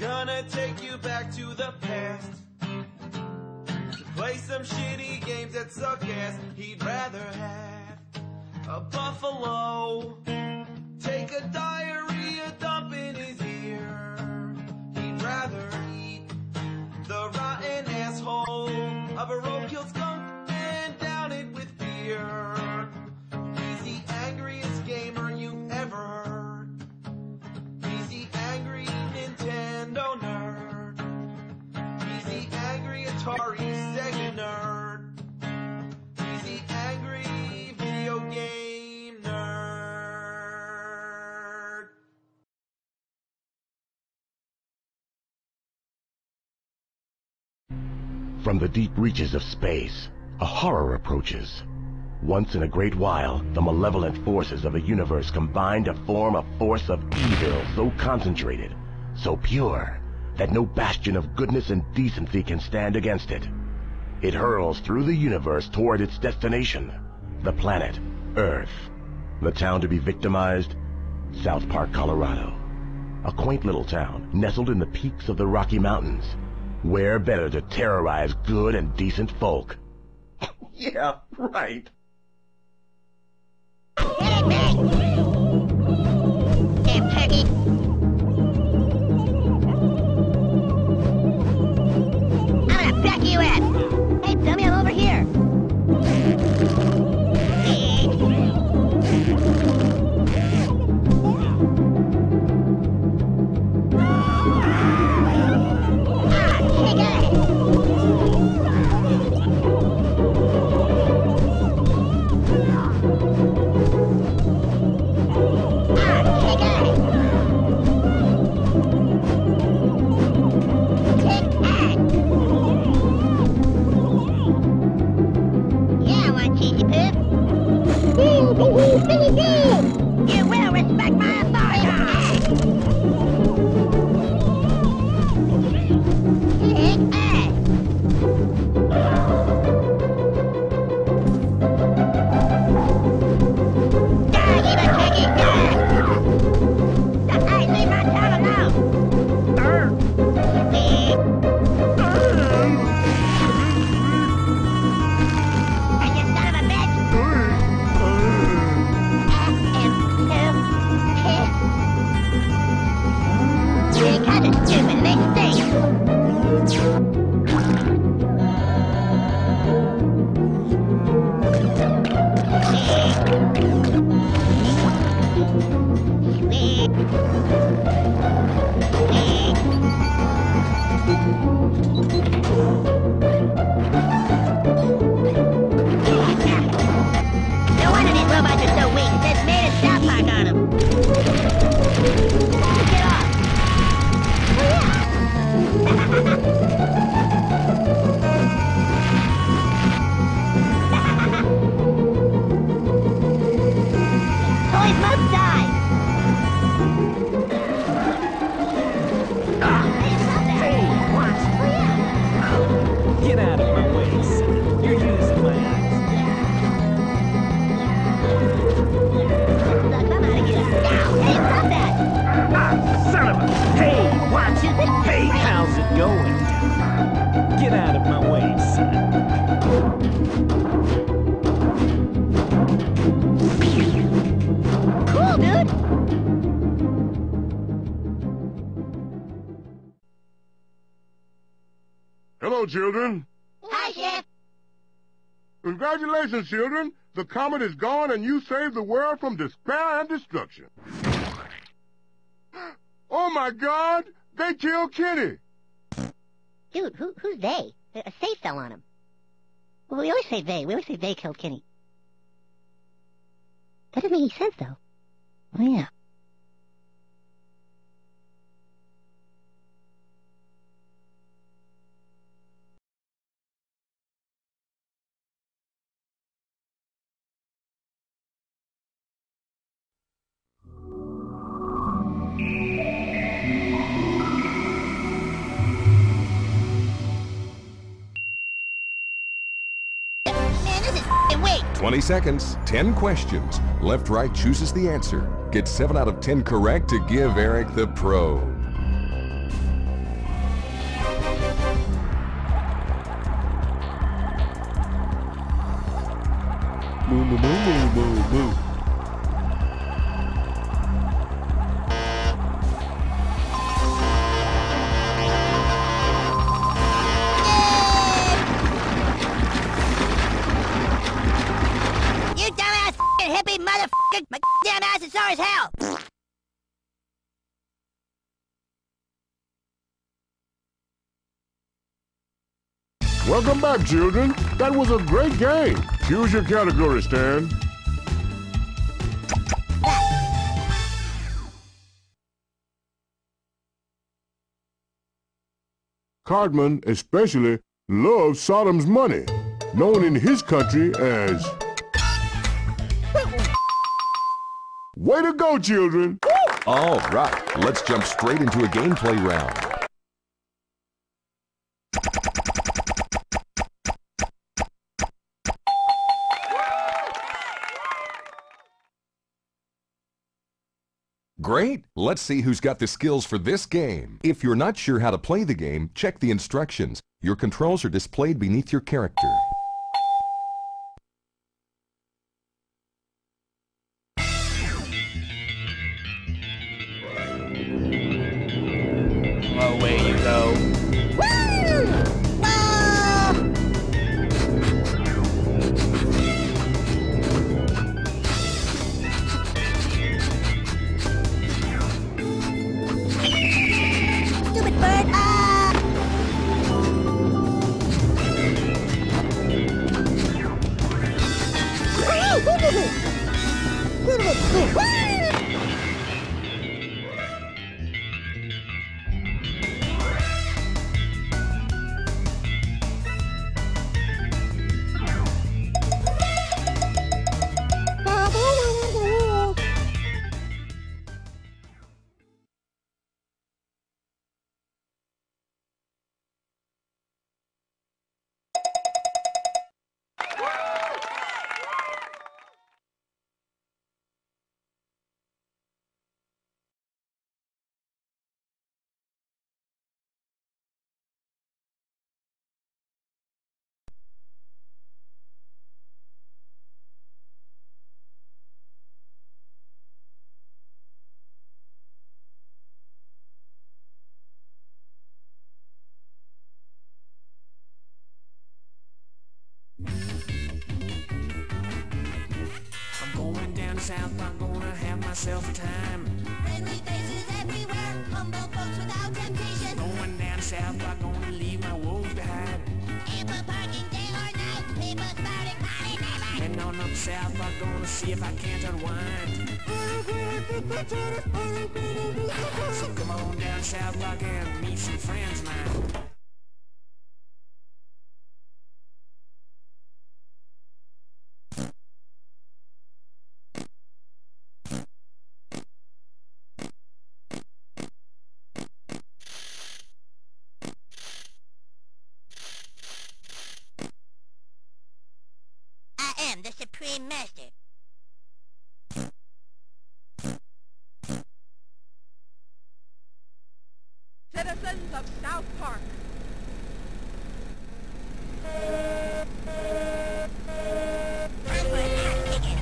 Gonna take you back to the past to play some shitty games that suck ass. He'd rather have a buffalo take a diarrhea dump in his ear. He'd rather eat the rotten asshole of a roadkill skunk and down it with beer. He's the angriest gamer you've ever heard. He's the angry Nintendo nerd. He's the angry Atari Sega nerd. He's the angry video game nerd. From the deep reaches of space, a horror approaches. Once in a great while, the malevolent forces of the universe combine to form a force of evil so concentrated, so pure, that no bastion of goodness and decency can stand against it. It hurls through the universe toward its destination, the planet Earth. The town to be victimized? South Park, Colorado. A quaint little town nestled in the peaks of the Rocky Mountains. Where better to terrorize good and decent folk? Yeah, right. Damn turkey. I'm gonna back you up. Hey, dummy, I'm over here. You will respect my authority! Hello, children. Hi, Chef. Congratulations, children. The comet is gone and you saved the world from despair and destruction. Oh, my God! They killed Kenny! Dude, who's they? A safe fell on him. Well, we always say they. We always say they killed Kenny. That doesn't make any sense, though. Oh, yeah. Man, this is f***ing wait. 20 seconds, 10 questions. Left, right chooses the answer. Get 7 out of 10 correct to give Eric the pro. Moo, moo, moo, moo, moo, moo. You dumbass hippie motherfucker! My damn ass is sore as hell! Welcome back, children. That was a great game. Choose your category, Stan. Cartman especially loves Sodom's money, known in his country as... Way to go, children! All right, let's jump straight into a gameplay round. Great! Let's see who's got the skills for this game. If you're not sure how to play the game, check the instructions. Your controls are displayed beneath your character. Away you go. Stupid bird! I'm going down south, I'm gonna have myself a time. Friendly faces everywhere, humble folks without temptation. Going down south, I'm gonna leave my woes behind. Ample parking day or night, people spouting party never. Heading on up south, I'm gonna see if I can't unwind. So come on down south, I can meet some friends of mine. I am the Supreme Master. Citizens of South Park. Time for an ass kicking.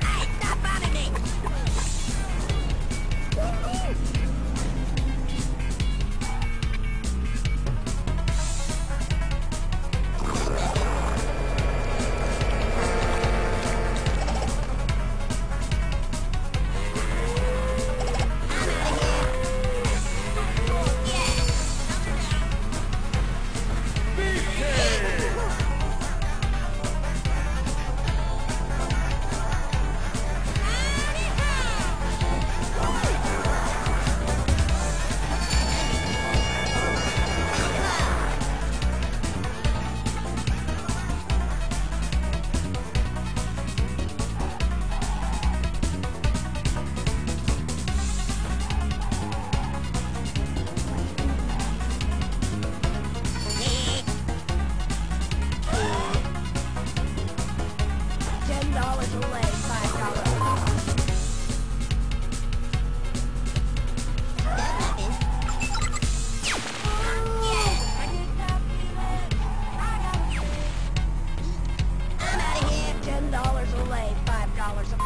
Hey, stop bothering me! $10 a lay, $5 a